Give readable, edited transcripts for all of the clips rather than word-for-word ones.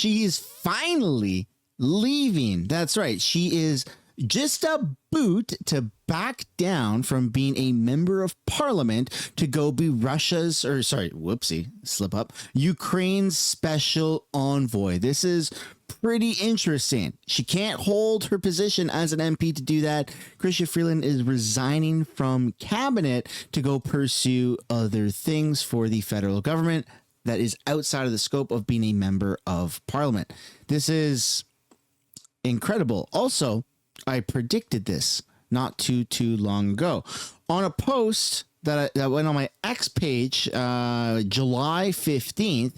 She is finally leaving. That's right. She is just about to back down from being a member of parliament to go be Ukraine's special envoy. This is pretty interesting. She can't hold her position as an MP to do that. Chrystia Freeland is resigning from cabinet to go pursue other things for the federal government that is outside of the scope of being a member of parliament. This is incredible. Also, I predicted this not too long ago on a post that went on my X page, July 15th,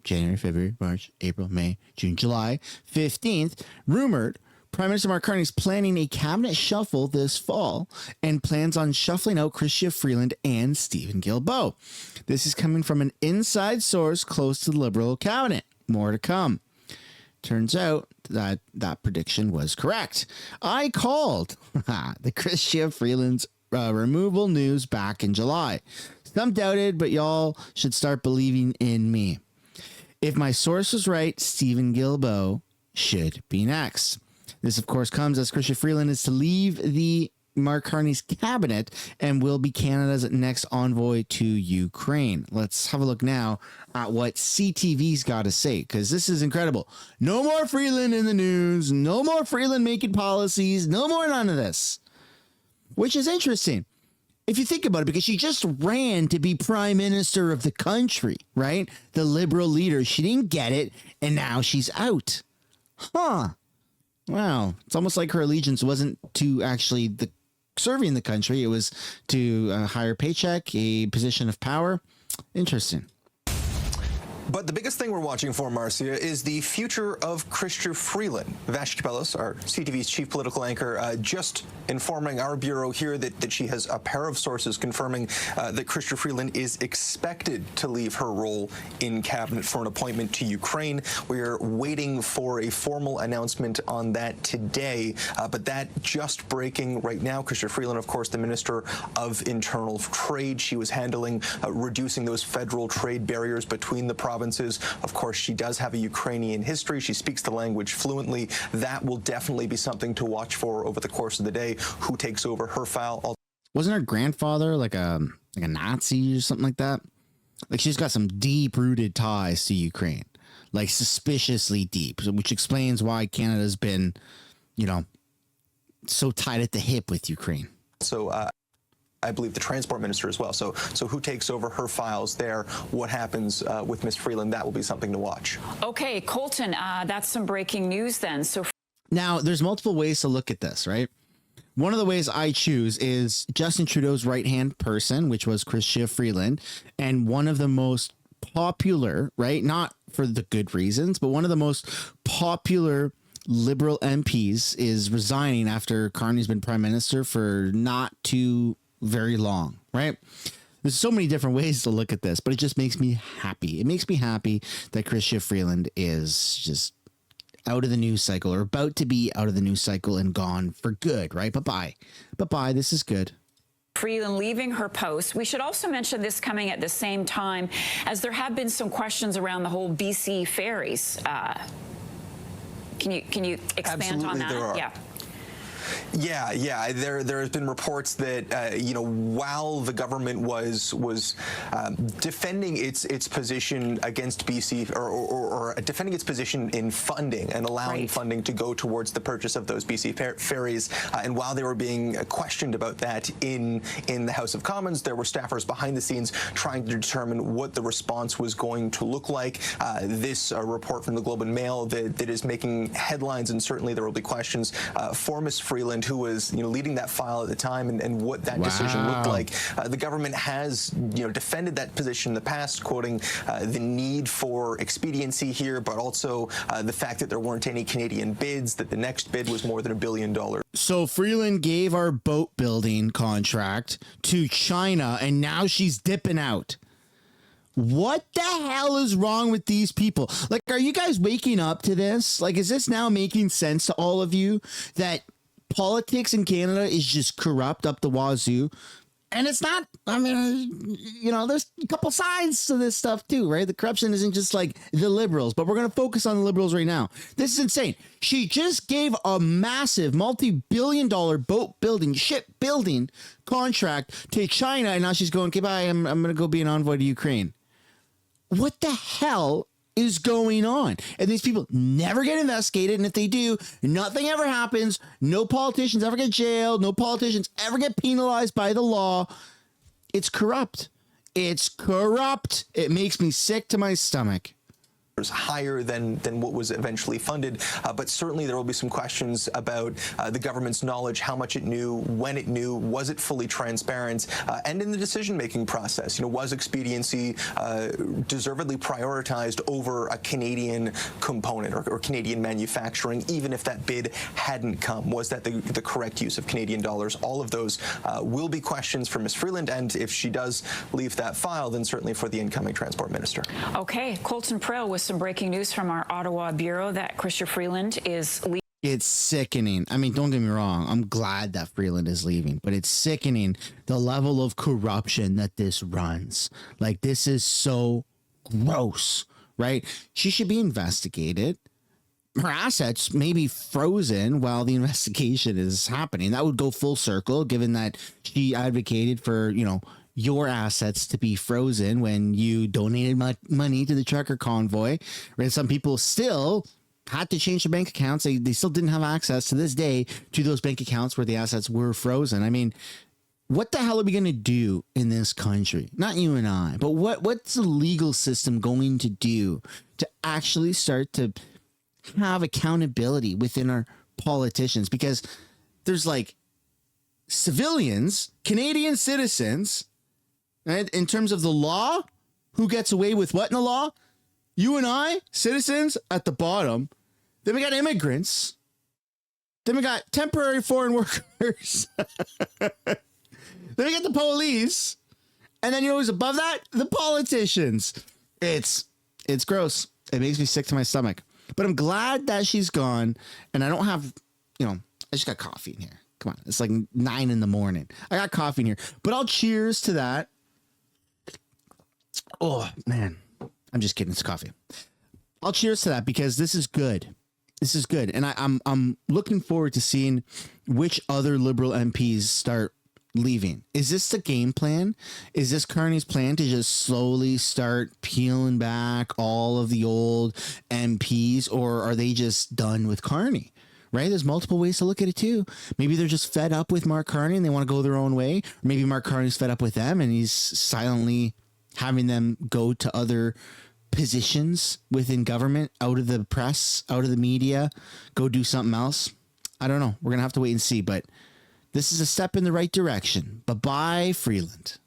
January, February, March, April, May, June, July 15th, rumored Prime Minister Mark Carney's planning a cabinet shuffle this fall and plans on shuffling out Chrystia Freeland and Stephen Guilbeault. This is coming from an inside source close to the Liberal cabinet. More to come. Turns out that prediction was correct. I called the Chrystia Freeland's removal news back in July. Some doubted, but y'all should start believing in me. If my source was right, Stephen Guilbeault should be next. This, of course, comes as Chrystia Freeland is to leave the Mark Carney's cabinet and will be Canada's next envoy to Ukraine. Let's have a look now at what CTV's got to say, because this is incredible. No more Freeland in the news. No more Freeland making policies. No more none of this, which is interesting if you think about it, because she just ran to be prime minister of the country, right? The Liberal leader. She didn't get it, and now she's out. Huh. Wow. It's almost like her allegiance wasn't to actually serving the country. It was to a higher paycheck, a position of power. Interesting. But the biggest thing we're watching for, Marcia, is the future of Chrystia Freeland. Vash Kapelos, our CTV's chief political anchor, just informing our bureau here that she has a pair of sources confirming that Chrystia Freeland is expected to leave her role in cabinet for an appointment to Ukraine. We are waiting for a formal announcement on that today, but that just breaking right now. Chrystia Freeland, of course, the Minister of Internal Trade. She was handling reducing those federal trade barriers between the provinces. Of course, she does have a Ukrainian history. She speaks the language fluently. That will definitely be something to watch for over the course of the day. Who takes over her file? Wasn't her grandfather like a Nazi or something like that? Like, she's got some deep-rooted ties to Ukraine, like suspiciously deep, which explains why Canada's been, so tied at the hip with Ukraine. So, I believe the transport minister as well. So who takes over her files there? What happens with Ms. Freeland? That will be something to watch. Okay, Colton, that's some breaking news then. So now there's multiple ways to look at this, right? One of the ways I choose is Justin Trudeau's right-hand person, which was Chrystia Freeland, and one of the most popular, right? Not for the good reasons, but one of the most popular Liberal MPs is resigning after Carney's been prime minister for not too very long, right? There's so many different ways to look at this, but it just makes me happy. It makes me happy that Chrystia Freeland is just out of the news cycle, or about to be out of the news cycle and gone for good, right? Bye-bye. Bye-bye. This is good. Freeland leaving her post. We should also mention this coming at the same time as there have been some questions around the whole BC Ferries. Can you expand Absolutely, on that? there are. Yeah. There has been reports that while the government was defending its position against BC or defending its position in funding and allowing funding to go towards the purchase of those BC ferries, and while they were being questioned about that in the House of Commons, there were staffers behind the scenes trying to determine what the response was going to look like. This report from the Globe and Mail that is making headlines, and certainly there will be questions for Ms. Freeland, who was leading that file at the time, and what that decision looked like. The government has defended that position in the past, quoting the need for expediency here, but also the fact that there weren't any Canadian bids, that the next bid was more than $1 billion. So Freeland gave our boat building contract to China, and now she's dipping out. What the hell is wrong with these people? Like, are you guys waking up to this? Like, is this now making sense to all of you that politics in Canada is just corrupt up the wazoo? And it's not, I mean, there's a couple sides to this stuff too, right? The corruption isn't just like the liberals, but we're going to focus on the liberals right now. This is insane. She just gave a massive multi-billion-dollar boat building, ship building contract to China. And now she's going, okay, bye. I'm going to go be an envoy to Ukraine. What the hell is going on? And these people never get investigated. And if they do, nothing ever happens. No politicians ever get jailed. No politicians ever get penalized by the law. It's corrupt. It's corrupt. It makes me sick to my stomach. Higher than what was eventually funded, but certainly there will be some questions about the government's knowledge, how much it knew, when it knew, was it fully transparent, and in the decision-making process, was expediency deservedly prioritized over a Canadian component or Canadian manufacturing, even if that bid hadn't come? Was that the correct use of Canadian dollars? All of those will be questions for Ms. Freeland, and if she does leave that file, then certainly for the incoming transport minister. Okay, Colton Prill with some breaking news from our Ottawa bureau that Chrystia Freeland is leaving. It's sickening. I mean, don't get me wrong. I'm glad that Freeland is leaving, but it's sickening the level of corruption that this runs. Like, this is so gross, right? She should be investigated. Her assets may be frozen while the investigation is happening. That would go full circle, given that she advocated for, your assets to be frozen when you donated money to the trucker convoy. Right? Some people still had to change their bank accounts. They still didn't have access to this day to those bank accounts where the assets were frozen. I mean, what the hell are we going to do in this country? Not you and I, but what's the legal system going to do to actually start to have accountability within our politicians? Because there's like civilians, Canadian citizens, right? In terms of the law, who gets away with what in the law? You and I, citizens, at the bottom. Then we got immigrants. Then we got temporary foreign workers. Then we got the police. And then who's above that? The politicians. It's gross. It makes me sick to my stomach. But I'm glad that she's gone. And I don't have, I just got coffee in here. Come on. It's like 9 in the morning. I got coffee in here. But I'll cheers to that. Oh, man. I'm just kidding. It's coffee. I'll cheers to that because this is good. This is good. And I'm looking forward to seeing which other Liberal MPs start leaving. Is this the game plan? Is this Carney's plan to just slowly start peeling back all of the old MPs, or are they just done with Carney? Right? There's multiple ways to look at it too. Maybe they're just fed up with Mark Carney and they want to go their own way. Or maybe Mark Carney's fed up with them and he's silently having them go to other positions within government, out of the press, out of the media, go do something else. I don't know. We're going to have to wait and see, but this is a step in the right direction. Bye-bye, Freeland.